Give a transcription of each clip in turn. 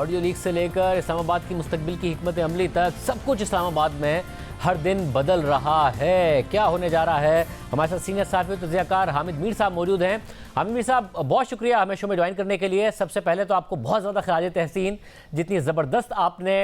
Audio leak से लेकर इस्लामाबाद की मुस्तकबिल की हिकमत अमली तक सब कुछ इस्लामाबाद में हर दिन बदल रहा है। क्या होने जा रहा है? हमारे साथ सीनियर सहाफ़ी तज़कियाकार हामिद मीर साहब मौजूद हैं। हामिद मीर साहब, बहुत शुक्रिया हमें शो में ज्वाइन करने के लिए। सबसे पहले तो आपको बहुत ज़्यादा खिराज तहसीन, जितनी ज़बरदस्त आपने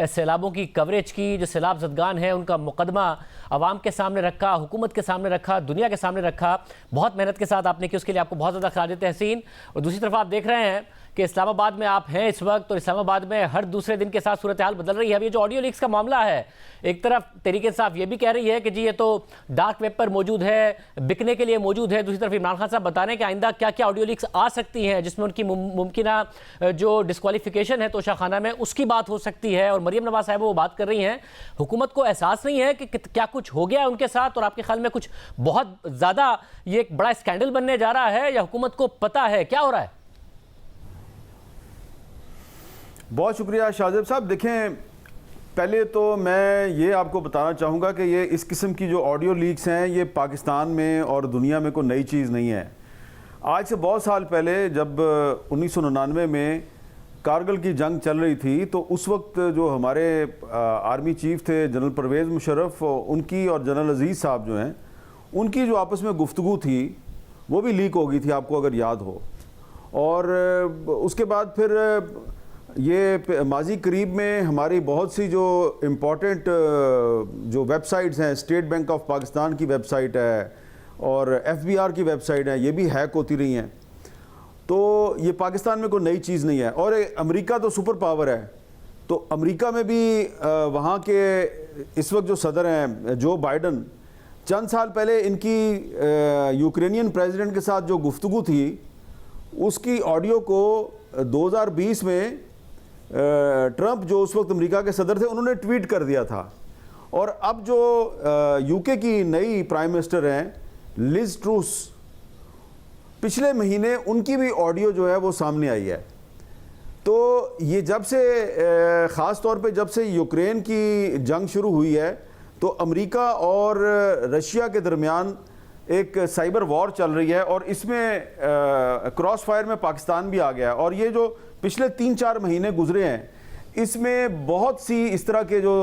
सैलाबों की कवरेज की, जो सैलाब ज़दगान हैं उनका मुकदमा आवाम के सामने रखा, हुकूमत के सामने रखा, दुनिया के सामने रखा, बहुत मेहनत के साथ आपने की, उसके लिए आपको बहुत ज़्यादा खिराज तहसीन। और दूसरी तरफ आप देख रहे हैं कि इस्लामाबाद में आप हैं इस वक्त, और इस्लामाबाद में हर दूसरे दिन के साथ सूरत हाल बदल रही है। अब ये जो ऑडियो लीक्स का मामला है, एक तरफ तहरीक इंसाफ ये भी कह रही है कि जी ये तो डार्क वेब पर मौजूद है, बिकने के लिए मौजूद है। दूसरी तरफ इमरान खान साहब बता रहे हैं कि आइंदा क्या क्या ऑडियो लीक्स आ सकती हैं, जिसमें उनकी मुमकिना जो डिस्क्वालिफिकेशन है तोशाखाना में, उसकी बात हो सकती है। और मरियम नवाज साहब वो बात कर रही हैं, हुकूमत को एहसास नहीं है कि क्या कुछ हो गया है उनके साथ, और आपके ख्याल में कुछ बहुत ज़्यादा ये एक बड़ा स्कैंडल बनने जा रहा है, या हुकूमत को पता है क्या हो रहा है? बहुत शुक्रिया शाहजेब साहब। देखें, पहले तो मैं ये आपको बताना चाहूँगा कि ये इस किस्म की जो ऑडियो लीक्स हैं ये पाकिस्तान में और दुनिया में कोई नई चीज़ नहीं है। आज से बहुत साल पहले जब 1999 में कारगिल की जंग चल रही थी, तो उस वक्त जो हमारे आर्मी चीफ थे जनरल परवेज़ मुशर्रफ, उनकी और जनरल अजीज़ साहब जो हैं, उनकी जो आपस में गुफ्तगू थी वो भी लीक हो गई थी, आपको अगर याद हो। और उसके बाद फिर ये माजी करीब में हमारी बहुत सी जो इम्पोर्टेंट जो वेबसाइट्स हैं, स्टेट बैंक ऑफ पाकिस्तान की वेबसाइट है और FBR की वेबसाइट है, ये भी हैक होती रही हैं। तो ये पाकिस्तान में कोई नई चीज़ नहीं है। और अमेरिका तो सुपर पावर है, तो अमेरिका में भी वहाँ के इस वक्त जो सदर हैं जो बाइडन, चंद साल पहले इनकी यूक्रेनियन प्रेसिडेंट के साथ जो गुफ्तगू थी, उसकी ऑडियो को 2020 में ट्रंप जो उस वक्त अमेरिका के सदर थे, उन्होंने ट्वीट कर दिया था। और अब जो यूके की नई प्राइम मिनिस्टर हैं लिज ट्रूस, पिछले महीने उनकी भी ऑडियो जो है वो सामने आई है। तो ये जब से ख़ास तौर पे जब से यूक्रेन की जंग शुरू हुई है, तो अमेरिका और रशिया के दरमियान एक साइबर वॉर चल रही है, और इसमें क्रॉस फायर में पाकिस्तान भी आ गया है। और ये जो पिछले 3-4 महीने गुजरे हैं, इसमें बहुत सी इस तरह के जो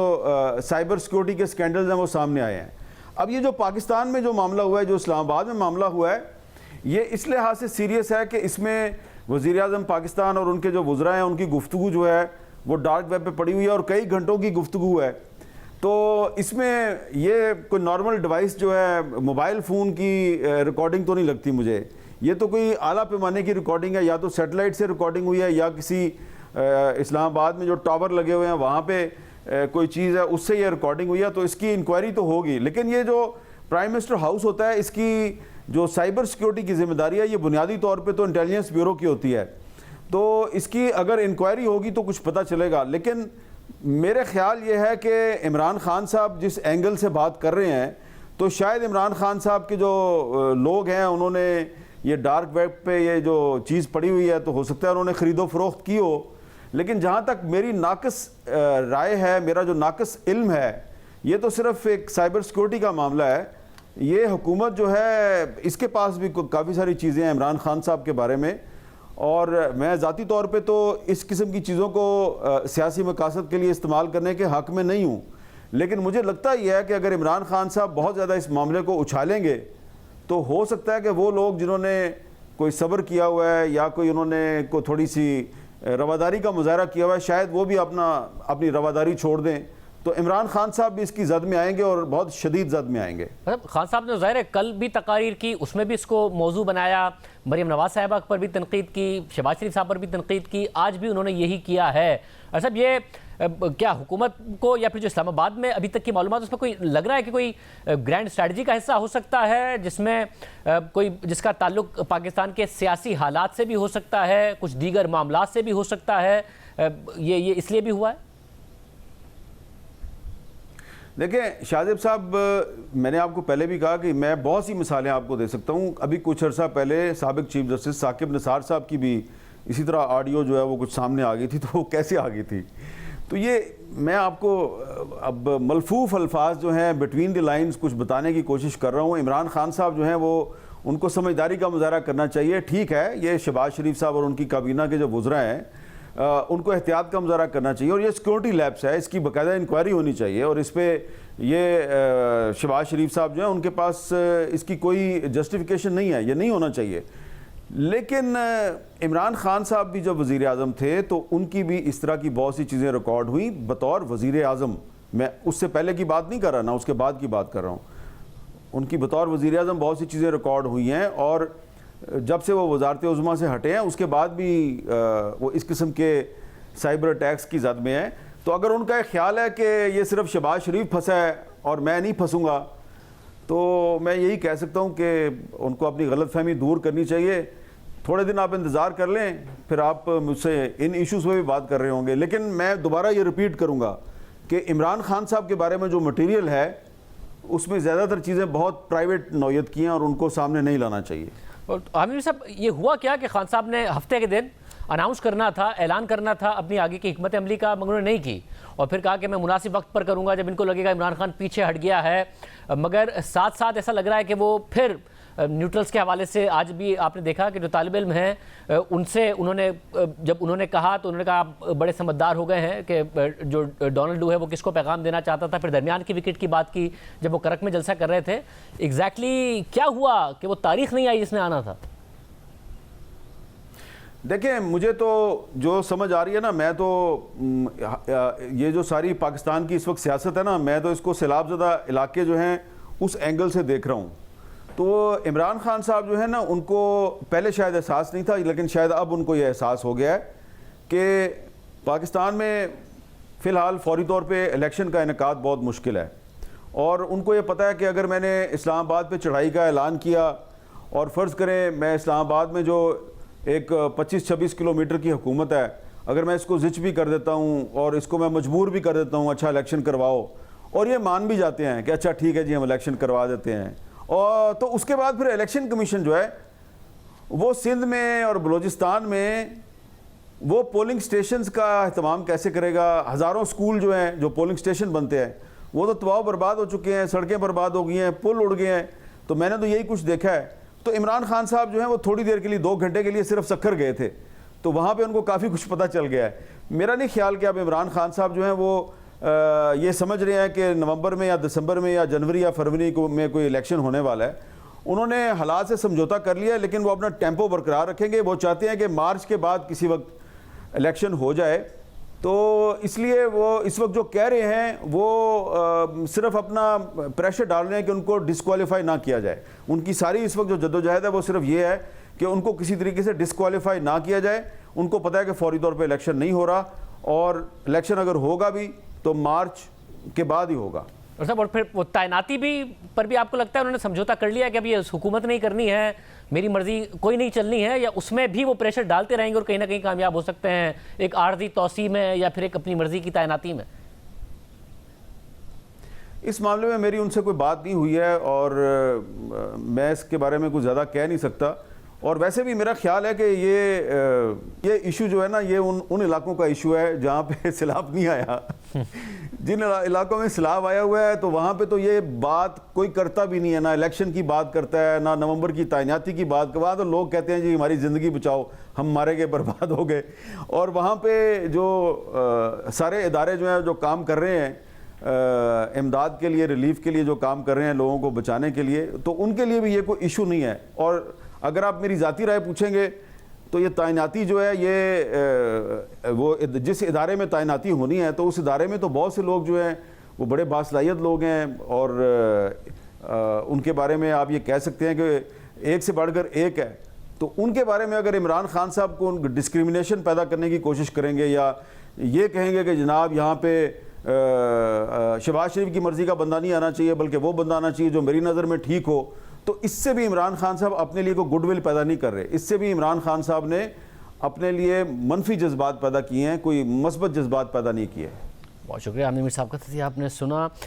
साइबर सिक्योरिटी के स्कैंडल्स हैं वो सामने आए हैं। अब ये जो पाकिस्तान में जो मामला हुआ है, जो इस्लामाबाद में मामला हुआ है, ये इस लिहाज से सीरियस है कि इसमें वज़ीर आज़म पाकिस्तान और उनके जो वज़रा हैं, उनकी गुफ्तगू जो है वो डार्क वेब पे पड़ी हुई है, और कई घंटों की गुफ्तगू है। तो इसमें ये कोई नॉर्मल डिवाइस जो है, मोबाइल फ़ोन की रिकॉर्डिंग तो नहीं लगती मुझे। ये तो कोई आला पैमाने की रिकॉर्डिंग है, या तो सैटेलाइट से रिकॉर्डिंग हुई है, या किसी इस्लामाबाद में जो टावर लगे हुए हैं वहाँ पे कोई चीज़ है उससे ये रिकॉर्डिंग हुई है। तो इसकी इंक्वायरी तो होगी, लेकिन ये जो प्राइम मिनिस्टर हाउस होता है, इसकी जो साइबर सिक्योरिटी की जिम्मेदारी है, ये बुनियादी तौर पर तो इंटेलिजेंस ब्यूरो की होती है। तो इसकी अगर इंक्वायरी होगी तो कुछ पता चलेगा। लेकिन मेरे ख्याल ये है कि इमरान खान साहब जिस एंगल से बात कर रहे हैं, तो शायद इमरान खान साहब के जो लोग हैं, उन्होंने ये डार्क वेब पे ये जो चीज़ पड़ी हुई है, तो हो सकता है उन्होंने ख़रीदो फरोख्त की हो। लेकिन जहाँ तक मेरी नाक़िस राय है, मेरा जो नाक़िस इल्म है, ये तो सिर्फ़ एक साइबर सिक्योरिटी का मामला है। ये हुकूमत जो है, इसके पास भी काफ़ी सारी चीज़ें हैं इमरान खान साहब के बारे में। और मैं ज़ाती तौर पे तो इस किस्म की चीज़ों को सियासी मकासद के लिए इस्तेमाल करने के हक़ में नहीं हूँ, लेकिन मुझे लगता ही है कि अगर इमरान खान साहब बहुत ज़्यादा इस मामले को उछालेंगे, तो हो सकता है कि वो लोग जिन्होंने कोई सब्र किया हुआ है, या कोई उन्होंने कोई थोड़ी सी रवादारी का मुजाहरा किया हुआ है, शायद वो भी अपनी रवादारी छोड़ दें। तो इमरान खान साहब भी इसकी जद में आएंगे, और बहुत शदीद जद में आएंगे। खान साहब ने ज़ाहिर है कल भी तकारीर की, उसमें भी इसको मौजू बनाया, मरियम नवाज साहिबा पर भी तनकीद की, शहबाज शरीफ साहब पर भी तनकीद की, आज भी उन्होंने यही किया है। अच्छा, ये क्या हुकूमत को या फिर जो इस्लामाबाद में अभी तक की मालूमात, उसमें कोई लग रहा है कि कोई ग्रैंड स्ट्रैटेजी का हिस्सा हो सकता है, जिसमें कोई जिसका ताल्लुक पाकिस्तान के सियासी हालात से भी हो सकता है, कुछ दीगर मामलात से भी हो सकता है, ये इसलिए भी हुआ है? देखें शाहजेब साहब, मैंने आपको पहले भी कहा कि मैं बहुत सी मिसालें आपको दे सकता हूँ। अभी कुछ अर्सा पहले साबिक चीफ जस्टिस साकिब निसार साहब की भी इसी तरह ऑडियो जो है वो कुछ सामने आ गई थी। तो वो कैसे आ गई थी? तो ये मैं आपको अब मलफूफ अल्फाज जो हैं, बिटवीन द लाइन्स कुछ बताने की कोशिश कर रहा हूँ। इमरान खान साहब जो हैं वो, उनको समझदारी का मुजाहरा करना चाहिए। ठीक है, ये शहबाज शरीफ साहब और उनकी काबीना के जो वज़रा हैं उनको एहतियात का मुजाहरा करना चाहिए। और ये सिक्योरिटी लैब्स है, इसकी बाकायदा इंक्वायरी होनी चाहिए और इस पर ये शहबाज शरीफ साहब जो हैं उनके पास इसकी कोई जस्टिफिकेशन नहीं है, ये नहीं होना चाहिए। लेकिन इमरान खान साहब भी जब वज़ीर आज़म थे तो उनकी भी इस तरह की बहुत सी चीज़ें रिकॉर्ड हुई बतौर वज़ीर आज़म। मैं उससे पहले की बात नहीं कर रहा ना, उसके बाद की बात कर रहा हूँ। उनकी बतौर वज़ीर आज़म बहुत सी चीज़ें रिकॉर्ड हुई हैं और जब से वो वज़ारत उज़्मा से हटे हैं उसके बाद भी वो इस किस्म के साइबर अटैक्स की जद में हैं। तो अगर उनका एक ख्याल है कि ये सिर्फ शहबाज शरीफ फंसा है और मैं नहीं फंसूंगा, तो मैं यही कह सकता हूँ कि उनको अपनी गलतफहमी दूर करनी चाहिए। थोड़े दिन आप इंतज़ार कर लें, फिर आप मुझसे इन इश्यूज़ में भी बात कर रहे होंगे। लेकिन मैं दोबारा ये रिपीट करूँगा कि इमरान खान साहब के बारे में जो मटीरियल है उसमें ज़्यादातर चीज़ें बहुत प्राइवेट नौयत की हैं और उनको सामने नहीं लाना चाहिए। और आमिर साहब, ये हुआ क्या कि खान साहब ने हफ्ते के दिन अनाउंस करना था, ऐलान करना था अपनी आगे की हिकमत अमली का, मगर उन्होंने नहीं की और फिर कहा कि मैं मुनासिब वक्त पर करूंगा जब इनको लगेगा इमरान खान पीछे हट गया है। मगर साथ साथ ऐसा लग रहा है कि वो फिर न्यूट्रल्स के हवाले से आज भी आपने देखा कि जो तालिब इल्म हैं उनसे उन्होंने जब उन्होंने कहा तो उन्होंने कहा आप बड़े समझदार हो गए हैं कि जो डोनाल्ड डू है वो किसको पैगाम देना चाहता था। फिर दरमियान की विकेट की बात की जब वो करक में जलसा कर रहे थे। एग्जैक्टली क्या हुआ कि वो तारीख नहीं आई जिसने आना था? देखें, मुझे तो जो समझ आ रही है ना, मैं तो ये जो सारी पाकिस्तान की इस वक्त सियासत है ना, मैं तो इसको सैलाबज़दा इलाके जो हैं उस एंगल से देख रहा हूँ। तो इमरान खान साहब जो है ना, उनको पहले शायद एहसास नहीं था, लेकिन शायद अब उनको ये एहसास हो गया है कि पाकिस्तान में फ़िलहाल फौरी तौर पे इलेक्शन का इनेकाद बहुत मुश्किल है। और उनको ये पता है कि अगर मैंने इस्लामाबाद पे चढ़ाई का ऐलान किया और फ़र्ज़ करें मैं इस्लामाबाद में जो एक 25-26 किलोमीटर की हुकूमत है, अगर मैं इसको ज़िच भी कर देता हूँ और इसको मैं मजबूर भी कर देता हूँ अच्छा इलेक्शन करवाओ, और ये मान भी जाते हैं कि अच्छा ठीक है जी हम इलेक्शन करवा देते हैं, और तो उसके बाद फिर इलेक्शन कमीशन जो है वो सिंध में और बलूचिस्तान में वो पोलिंग स्टेशंस का अहतमाम कैसे करेगा। हज़ारों स्कूल जो हैं जो पोलिंग स्टेशन बनते हैं वो तो तबाह बर्बाद हो चुके हैं, सड़कें बर्बाद हो गई हैं, पुल उड़ गए हैं। तो मैंने तो यही कुछ देखा है। तो इमरान खान साहब जो हैं वो थोड़ी देर के लिए 2 घंटे के लिए सिर्फ सक्खर गए थे, तो वहाँ पे उनको काफ़ी कुछ पता चल गया है। मेरा नहीं ख्याल कि अब इमरान खान साहब जो हैं वो ये समझ रहे हैं कि नवंबर में या दिसंबर में या जनवरी या फरवरी को में कोई इलेक्शन होने वाला है। उन्होंने हालात से समझौता कर लिया है, लेकिन वो अपना टेम्पो बरकरार रखेंगे। वो चाहते हैं कि मार्च के बाद किसी वक्त इलेक्शन हो जाए। तो इसलिए वो इस वक्त जो कह रहे हैं वो सिर्फ अपना प्रेशर डाल रहे हैं कि उनको डिस्क्वालीफाई ना किया जाए। उनकी सारी इस वक्त जो जद्दोजहद है वो सिर्फ ये है कि उनको किसी तरीके से डिस्क्वालीफाई ना किया जाए। उनको पता है कि फौरी तौर पे इलेक्शन नहीं हो रहा, और इलेक्शन अगर होगा भी तो मार्च के बाद ही होगा। और साहब, और फिर वो तैनाती भी पर भी आपको लगता है उन्होंने समझौता कर लिया कि अब ये हुकूमत नहीं करनी है, मेरी मर्जी कोई नहीं चलनी है, या उसमें भी वो प्रेशर डालते रहेंगे और कहीं ना कहीं कामयाब हो सकते हैं एक आर्जी तौसी में या फिर एक अपनी मर्जी की तैनाती में? इस मामले में मेरी उनसे कोई बात नहीं हुई है और मैं इसके बारे में कुछ ज़्यादा कह नहीं सकता। और वैसे भी मेरा ख्याल है कि ये इशू जो है ना, ये उन इलाकों का इशू है जहाँ पे सैलाब नहीं आया। जिन इलाकों में सैलाब आया हुआ है तो वहाँ पे तो ये बात कोई करता भी नहीं है, ना इलेक्शन की बात करता है, ना नवंबर की तैनाती की बात। वहाँ तो लोग कहते हैं जी हमारी ज़िंदगी बचाओ, हम मारे गए, बर्बाद हो गए। और वहाँ पे जो सारे इदारे जो हैं जो काम कर रहे हैं इमदाद के लिए, रिलीफ के लिए जो काम कर रहे हैं लोगों को बचाने के लिए, तो उनके लिए भी ये कोई इशू नहीं है। और अगर आप मेरी ज़ाती राय पूछेंगे तो ये तैनाती जो है ये वो जिस इदारे में तैनाती होनी है तो उस इदारे में तो बहुत से लोग जो हैं वो बड़े बासलाहियत लोग हैं, और उनके बारे में आप ये कह सकते हैं कि एक से बढ़कर एक है। तो उनके बारे में अगर इमरान खान साहब को डिस्क्रिमिनेशन पैदा करने की कोशिश करेंगे या ये कहेंगे कि जनाब यहाँ पे शहबाज शरीफ की मर्ज़ी का बंदा नहीं आना चाहिए बल्कि वो बंदा आना चाहिए जो मेरी नज़र में ठीक हो, तो इससे भी इमरान खान साहब अपने लिए कोई गुडविल पैदा नहीं कर रहे। इससे भी इमरान खान साहब ने अपने लिए मनफी जज्बात पैदा किए हैं, कोई मस्बत जज्बात पैदा नहीं किए। बहुत शुक्रिया आमिर साहब का, आपने सुना।